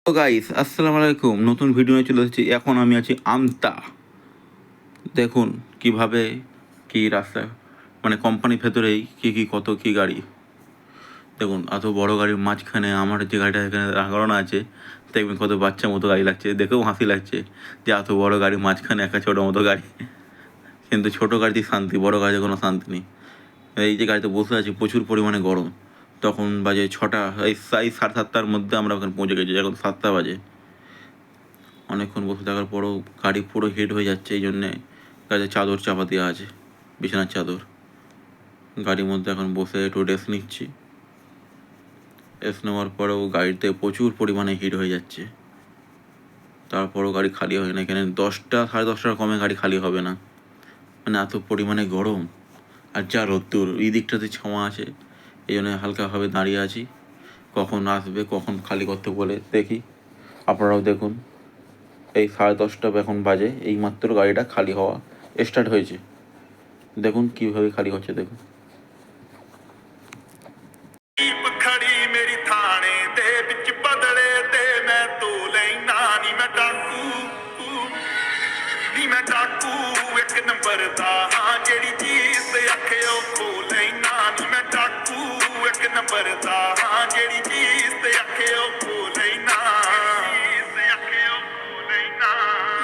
তো গাইস আসসালামু আলাইকুম, নতুন ভিডিও নিয়ে চলে এসেছি। এখন আমি আছি আমতা। দেখুন কিভাবে কি রাস্তা, মানে কোম্পানির ভেতরেই কি কত কি গাড়ি। দেখুন এত বড় গাড়ির মাঝখানে আমার যে গাড়িটা এখানে রাখানো আছে, দেখবেন কত বাচ্চা মতো গাড়ি লাগছে, দেখেও হাসি লাগছে যে এত বড় গাড়ির মাঝখানে একটা ছোটো মতো গাড়ি। কিন্তু ছোটো গাড়িতে শান্তি, বড় গাড়িতে কোনো শান্তি নেই। এই যে গাড়িতে বসে আছি প্রচুর পরিমাণে গরম। তখন বাজে 6টা, এই 7:30টার মধ্যে আমরা ওখানে পৌঁছে গেছি, এখন 7টা বাজে। অনেকক্ষণ বসে থাকার পরও গাড়ি পুরো হিট হয়ে যাচ্ছে, এই জন্যে গাড়িতে চাদর চাপা দেওয়া আছে, বিছানার চাদর। গাড়ির মধ্যে এখন বসে একটু রেস্ট নিচ্ছি। রেস্ট নেওয়ার পরেও গাড়িতে প্রচুর পরিমাণে হিট হয়ে যাচ্ছে, তারপরও গাড়ি খালি হয় না। এখানে 10টা 10:30টার কমে গাড়ি খালি হবে না, মানে এত পরিমাণে গরম। আর যা রোদ্দুর, এই দিকটাতে ছাওয়া আছে, এই জন্য হালকাভাবে দাঁড়িয়ে আছি। কখন আসবে, কখন খালি করতে বলে দেখি। আপনারাও দেখুন, এই 10:30টা এখন বাজে, এইমাত্র গাড়িটা খালি হওয়া স্টার্ট হয়েছে। দেখুন কীভাবে খালি হচ্ছে, দেখুন। ਖੜੀ ਮੇਰੀ ਥਾਣੇ ਦੇ ਵਿੱਚ ਬਦਲੇ ਤੇ ਮੈਂ ਤੋ ਲੈਣਾ ਨੀ ਮੈਂ ਡਾਕੂ ਇੱਕ ਨੰਬਰ ਦਾ ਹਾਂ ਜਿਹੜੀ ਚੀਜ਼ ਤੇ ਅੱਖਿਓ ਖੋ ਲੈਣਾ ਨੀ ਮੈਂ ਡਾਕੂ ਇੱਕ ਨੰਬਰ ਦਾ ਹਾਂ ਜਿਹੜੀ ਚੀਜ਼ ਤੇ ਅੱਖਿਓ ਖੋ ਲੈਣਾ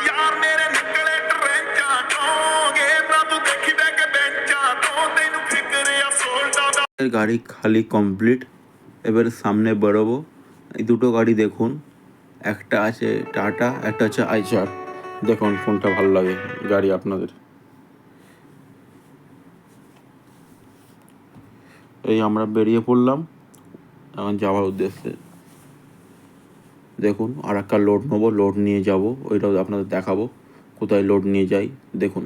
ਯਾਰ ਮੇਰੇ ਨਿਕਲੇ ਟਰੈਂਚਾਂ ਚੋਂਗੇ ਤਾਂ ਤੂੰ ਦੇਖੀ ਬੈ ਕੇ ਬੈਂਚਾਂ ਤੋਂ ਤੈਨੂੰ ਫਿਕਰ ਆ ਸੋਲਦਾ ਦਾ। গাড়ি খালি কমপ্লিট। এবারে সামনে বেরোবো। এই দুটো গাড়ি দেখুন, একটা আছে টাটা, একটা আছে আইচার। দেখুন কোনটা ভালো লাগে গাড়ি আপনাদের। এই আমরা বেরিয়ে পড়লাম এখন যাওয়ার উদ্দেশ্যে। দেখুন আর একটা লোড নেবো, লোড নিয়ে যাব, ওইটাও আপনাদের দেখাবো কোথায় লোড নিয়ে যাই। দেখুন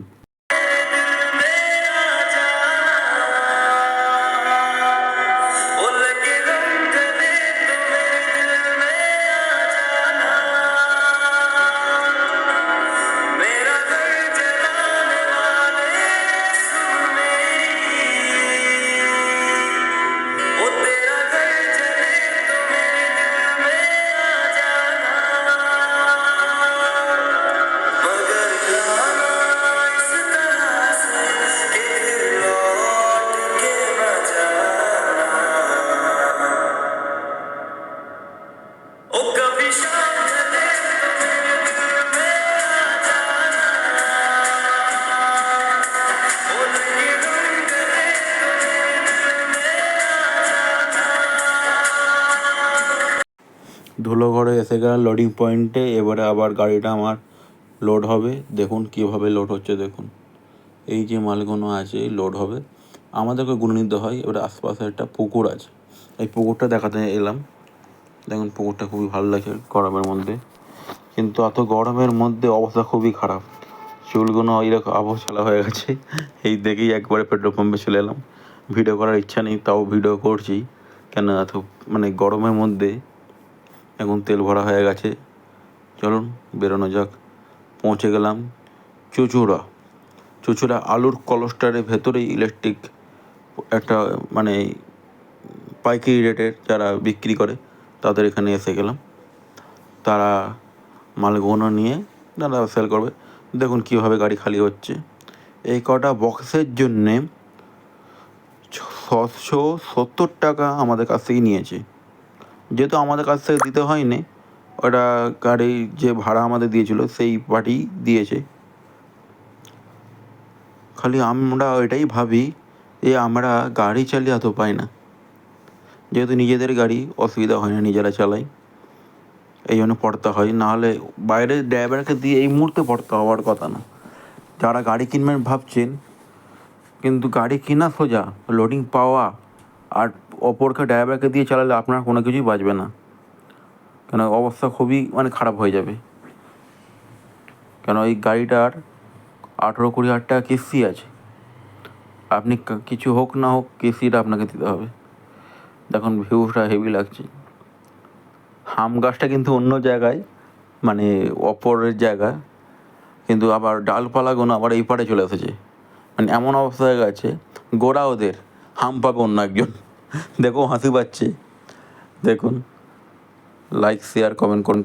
ধুলোগড়ে এসে গেলাম লোডিং পয়েন্টে। এবারে আবার গাড়িটা আমার লোড হবে। দেখুন কীভাবে লোড হচ্ছে, দেখুন এই যে মালগুলো আছে লোড হবে, আমাদেরকে গুনে নিতে হয়। এবারে আশপাশে একটা পুকুর আছে, এই পুকুরটা দেখাতে এলাম। দেখুন পুকুরটা খুবই ভালো লাগে গরমের মধ্যে, কিন্তু এত গরমের মধ্যে অবস্থা খুবই খারাপ। চুলগুলো এরকম অবহেলা হয়ে গেছে, এই দেখেই একবারে পেট্রোল পাম্পে চলে এলাম। ভিডিও করার ইচ্ছা নেই, তাও ভিডিও করছি, কেন এত মানে গরমের মধ্যে। এখন তেল ভরা হয়ে গেছে, চলুন বেরোনো যাক। পৌঁছে গেলাম চুচুড়া আলুর ক্লাস্টারের ভেতরেই ইলেকট্রিক একটা মানে পাইকারি রেটের যারা বিক্রি করে তাদের এখানে এসে গেলাম। তারা মালগুলো নিয়ে তারা সেল করবে। দেখুন কীভাবে গাড়ি খালি হচ্ছে। এই কটা বক্সের জন্যে 670 টাকা আমাদের কাছ থেকে নিয়েছে। যেহেতু আমাদের কাছ থেকে দিতে হয়নি, ওটা গাড়ির যে ভাড়া আমাদের দিয়েছিল সেই পার্টি দিয়েছে। খালি আমরা এটাই ভাবি যে আমরা গাড়ি চালিয়ে এত পাই না, যেহেতু নিজেদের গাড়ি অসুবিধা হয় না, নিজেরা চালাই, এই জন্য পড়তে হয়। নাহলে বাইরের ড্রাইভারকে দিয়ে এই মুহূর্তে পড়তে হওয়ার কথা না। যারা গাড়ি কিনবেন ভাবছেন, কিন্তু গাড়ি কেনা সোজা, লোডিং পাওয়া আর অপরকে ড্রাইভারকে দিয়ে চালালে আপনার কোনো কিছুই বাঁচবে না, কেন অবস্থা খুবই মানে খারাপ হয়ে যাবে। কেন এই গাড়িটার 18-20 হাজার টাকা কিস্তি আছে, আপনি কিছু হোক না হোক কিস্তিটা আপনাকে দিতে হবে। দেখুন ভিউটা হেভি লাগছে। আম গাছটা কিন্তু অন্য জায়গায়, মানে অপরের জায়গা, কিন্তু আবার ডালপালাগুলো আবার এই পাড়ে চলে এসেছে। মানে এমন অবস্থা হয়ে গেছে, গোড়া ওদের, হাম পাবে অন্য একজন। দেখো হাসি পাচ্ছে। দেখুন, লাইক শেয়ার কমেন্ট করুন।